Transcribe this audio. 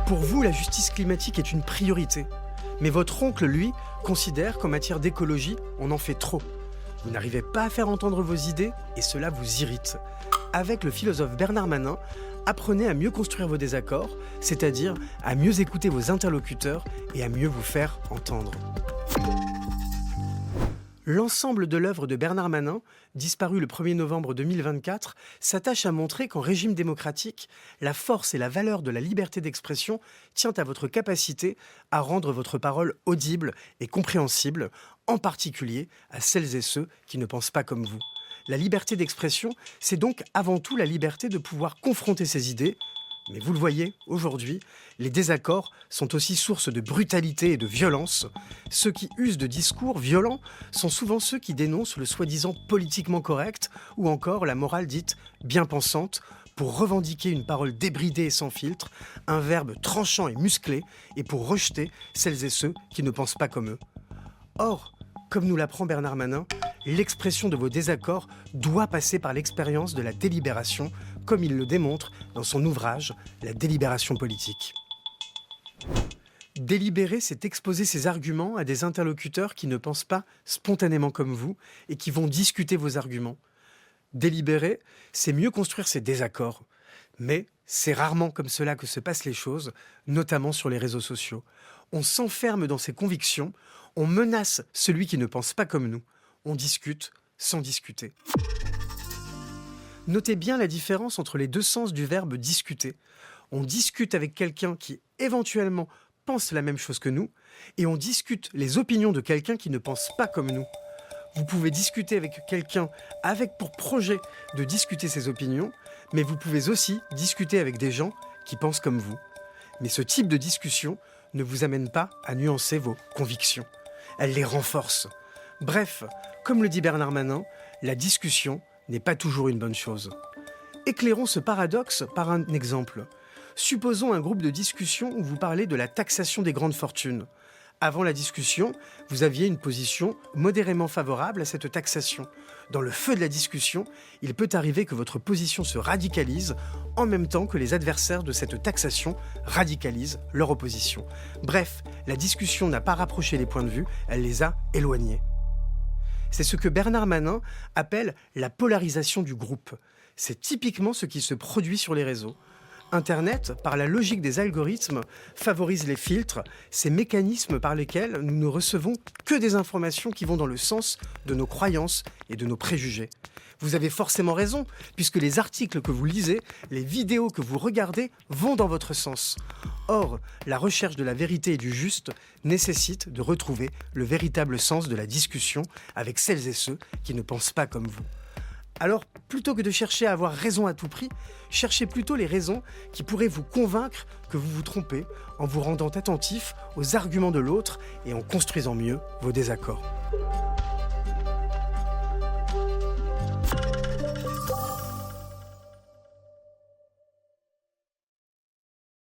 Pour vous, la justice climatique est une priorité. Mais votre oncle, lui, considère qu'en matière d'écologie, on en fait trop. Vous n'arrivez pas à faire entendre vos idées et cela vous irrite. Avec le philosophe Bernard Manin, apprenez à mieux construire vos désaccords, c'est-à-dire à mieux écouter vos interlocuteurs et à mieux vous faire entendre. L'ensemble de l'œuvre de Bernard Manin, disparu le 1er novembre 2024, s'attache à montrer qu'en régime démocratique, la force et la valeur de la liberté d'expression tient à votre capacité à rendre votre parole audible et compréhensible, en particulier à celles et ceux qui ne pensent pas comme vous. La liberté d'expression, c'est donc avant tout la liberté de pouvoir confronter ses idées. Mais vous le voyez, aujourd'hui, les désaccords sont aussi source de brutalité et de violence. Ceux qui usent de discours violents sont souvent ceux qui dénoncent le soi-disant politiquement correct ou encore la morale dite bien pensante pour revendiquer une parole débridée et sans filtre, un verbe tranchant et musclé et pour rejeter celles et ceux qui ne pensent pas comme eux. Or, comme nous l'apprend Bernard Manin, l'expression de vos désaccords doit passer par l'expérience de la délibération, comme il le démontre dans son ouvrage « La délibération politique ». Délibérer, c'est exposer ses arguments à des interlocuteurs qui ne pensent pas spontanément comme vous et qui vont discuter vos arguments. Délibérer, c'est mieux construire ses désaccords. Mais c'est rarement comme cela que se passent les choses, notamment sur les réseaux sociaux. On s'enferme dans ses convictions, on menace celui qui ne pense pas comme nous. On discute sans discuter. Notez bien la différence entre les deux sens du verbe « discuter ». On discute avec quelqu'un qui, éventuellement, pense la même chose que nous, et on discute les opinions de quelqu'un qui ne pense pas comme nous. Vous pouvez discuter avec quelqu'un avec pour projet de discuter ses opinions, mais vous pouvez aussi discuter avec des gens qui pensent comme vous. Mais ce type de discussion ne vous amène pas à nuancer vos convictions. Elle les renforce. Bref, comme le dit Bernard Manin, la discussion n'est pas toujours une bonne chose. Éclairons ce paradoxe par un exemple. Supposons un groupe de discussion où vous parlez de la taxation des grandes fortunes. Avant la discussion, vous aviez une position modérément favorable à cette taxation. Dans le feu de la discussion, il peut arriver que votre position se radicalise en même temps que les adversaires de cette taxation radicalisent leur opposition. Bref, la discussion n'a pas rapproché les points de vue, elle les a éloignés. C'est ce que Bernard Manin appelle la polarisation du groupe. C'est typiquement ce qui se produit sur les réseaux. Internet, par la logique des algorithmes, favorise les filtres, ces mécanismes par lesquels nous ne recevons que des informations qui vont dans le sens de nos croyances et de nos préjugés. Vous avez forcément raison, puisque les articles que vous lisez, les vidéos que vous regardez vont dans votre sens. Or, la recherche de la vérité et du juste nécessite de retrouver le véritable sens de la discussion avec celles et ceux qui ne pensent pas comme vous. Alors, plutôt que de chercher à avoir raison à tout prix, cherchez plutôt les raisons qui pourraient vous convaincre que vous vous trompez en vous rendant attentif aux arguments de l'autre et en construisant mieux vos désaccords.